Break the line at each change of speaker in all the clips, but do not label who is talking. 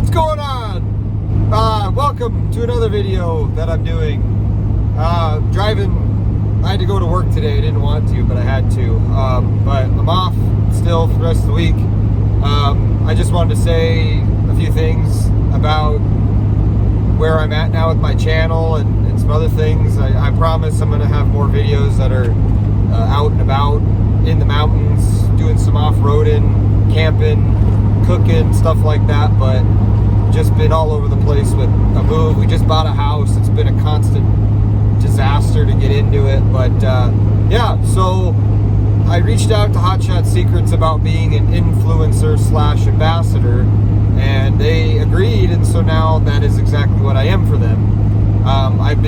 What's going on? Welcome to another video that I'm doing. Driving, I had to go to work today. I didn't want to, but I had to. But I'm off still for the rest of the week. I just wanted to say a few things about where I'm at now with my channel and some other things. I promise I'm going to have more videos that are out and about in the mountains, doing some off-roading, camping, cooking, stuff like that, but just been all over the place with a move. We just bought a house. It's been a constant disaster to get into it, but yeah, so I reached out to Hotshot Secrets about being an influencer / ambassador, and they agreed, and so now that is exactly what I am for them. I've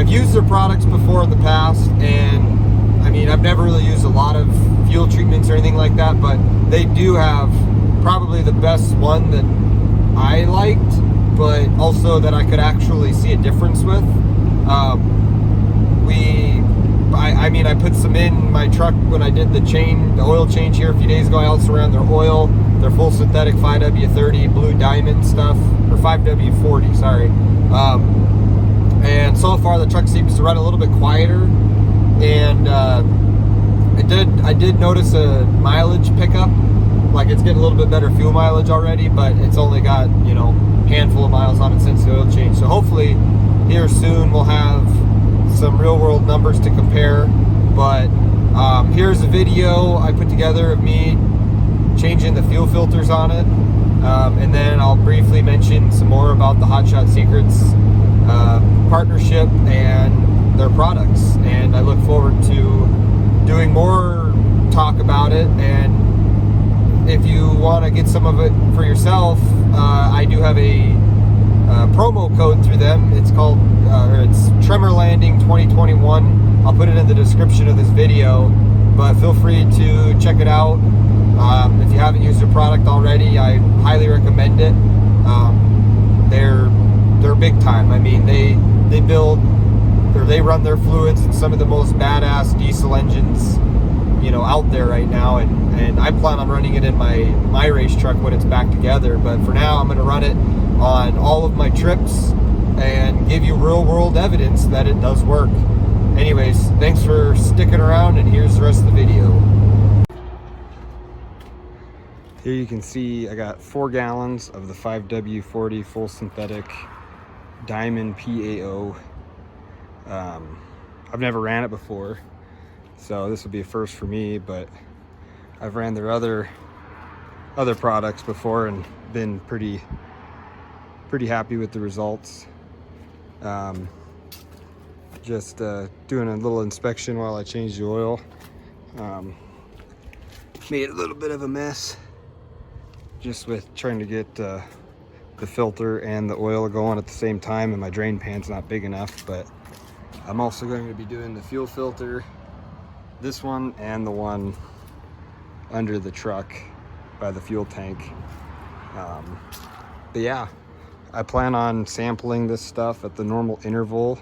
used their products before in the past, and I mean, I've never really used a lot of fuel treatments or anything like that, but they do have probably the best one that I liked, but also that I could actually see a difference with. I put some in my truck when I did the oil change here a few days ago. I also ran their oil, their full synthetic 5W30 blue diamond stuff, or 5W40, sorry. And so far the truck seems to run a little bit quieter, and I did notice a mileage pickup. Like, it's getting a little bit better fuel mileage already, but it's only got, handful of miles on it since the oil change. So hopefully here soon we'll have some real world numbers to compare. But here's a video I put together of me changing the fuel filters on it. And then I'll briefly mention some more about the Hotshot Secrets partnership and their products. And I look forward to doing more talk about it. And if you want to get some of it for yourself, I do have a promo code through them. It's called, it's Tremor Landing 2021. I'll put it in the description of this video, but feel free to check it out. If you haven't used their product already, I highly recommend it. They're big time. I mean, they run their fluids in some of the most badass diesel engines out there right now, and I plan on running it in my race truck when it's back together. But for now, I'm going to run it on all of my trips and give you real world evidence that it does work. Anyways, thanks for sticking around, and here's the rest of the video. Here you can see I got 4 gallons of the 5W40 full synthetic diamond PAO. I've never ran it before, so this will be a first for me, but I've ran their other products before and been pretty happy with the results. Just doing a little inspection while I change the oil. Made a little bit of a mess just with trying to get the filter and the oil going at the same time, and my drain pan's not big enough. But I'm also going to be doing the fuel filter, this one and the one under the truck by the fuel tank. But yeah, I plan on sampling this stuff at the normal interval,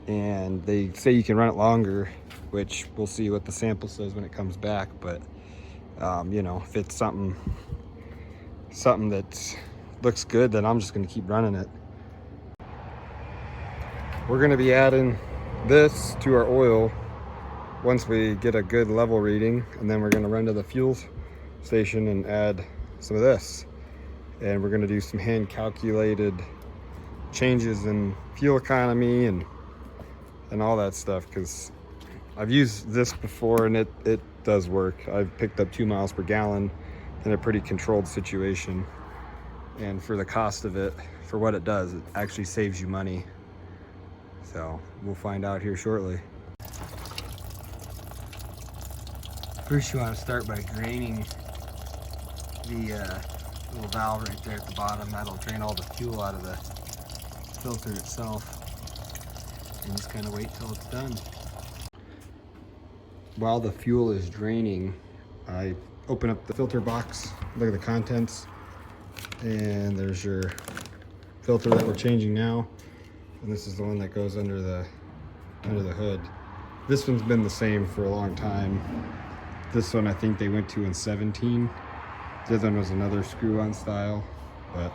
and they say you can run it longer, which we'll see what the sample says when it comes back. But if it's something that looks good, then I'm just going to keep running it. We're going to be adding this to our oil once we get a good level reading, and then we're going to run to the fuel station and add some of this, and we're going to do some hand calculated changes in fuel economy and all that stuff, because I've used this before and it does work. I've picked up 2 miles per gallon in a pretty controlled situation, and for the cost of it, for what it does, it actually saves you money. So we'll find out here shortly. First, you want to start by draining the little valve right there at the bottom. That'll drain all the fuel out of the filter itself, and just kind of wait till it's done. While the fuel is draining, I open up the filter box, look at the contents, and there's your filter that we're changing now, and this is the one that goes under the hood. This one's been the same for a long time. This one I think they went to in 17. The other one was another screw-on style. but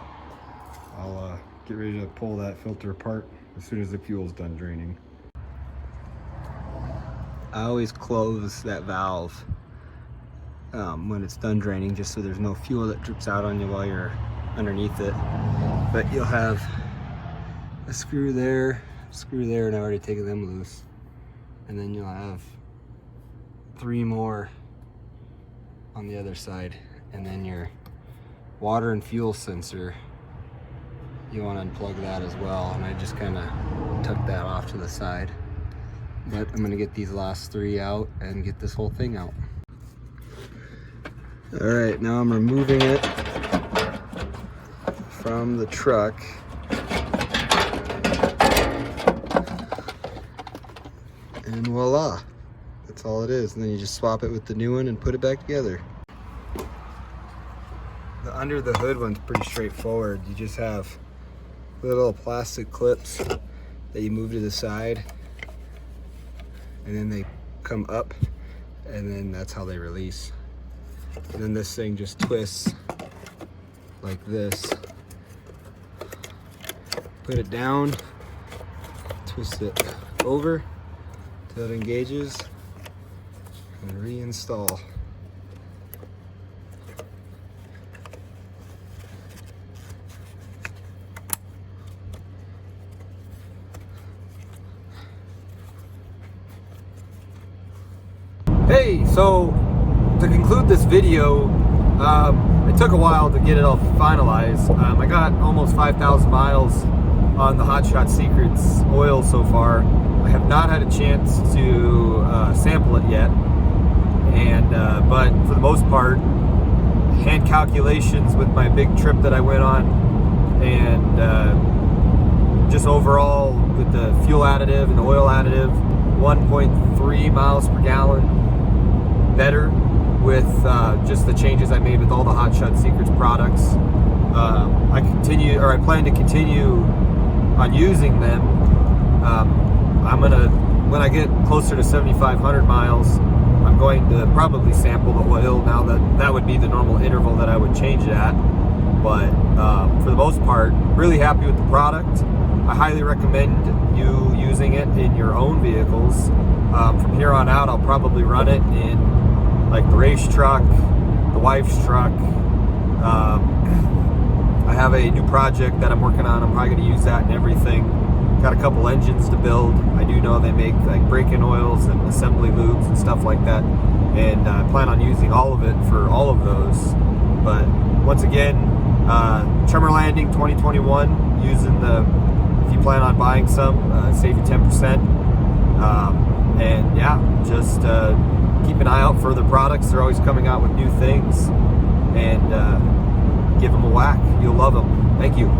I'll get ready to pull that filter apart as soon as the fuel's done draining. I always close that valve when it's done draining, just so there's no fuel that drips out on you while you're underneath it. But you'll have a screw there, and I've already taken them loose. And then you'll have 3 more on the other side. And then your water and fuel sensor, you want to unplug that as well. And I just kind of tuck that off to the side. But I'm gonna get these last 3 out and get this whole thing out. All right, now I'm removing it from the truck. And voila, that's all it is. And then you just swap it with the new one and put it back together. The under the hood one's pretty straightforward. You just have little plastic clips that you move to the side, and then they come up, and then that's how they release. And then this thing just twists like this. Put it down, twist it over till it engages, and reinstall. Hey, so to conclude this video, it took a while to get it all finalized. I got almost 5,000 miles on the Hotshot Secrets oil so far. I have not had a chance to sample it yet, and but for the most part, hand calculations with my big trip that I went on, and just overall with the fuel additive and the oil additive, 1.3 miles per gallon better with just the changes I made with all the Hotshot Secrets products. I plan to continue on using them. I'm gonna, when I get closer to 7,500 miles, I'm going to probably sample the oil. Now that would be the normal interval that I would change it at. But for the most part, really happy with the product. I highly recommend you using it in your own vehicles. From here on out, I'll probably run it in like the race truck, the wife's truck. I have a new project that I'm working on. I'm probably going to use that in everything. Got a couple engines to build. I do know they make like break-in oils and assembly lubes and stuff like that, and I plan on using all of it for all of those. But once again, Tremor Landing 2021, using if you plan on buying some, save you 10%. And yeah, just keep an eye out for other products. They're always coming out with new things, and give them a whack. You'll love them. Thank you.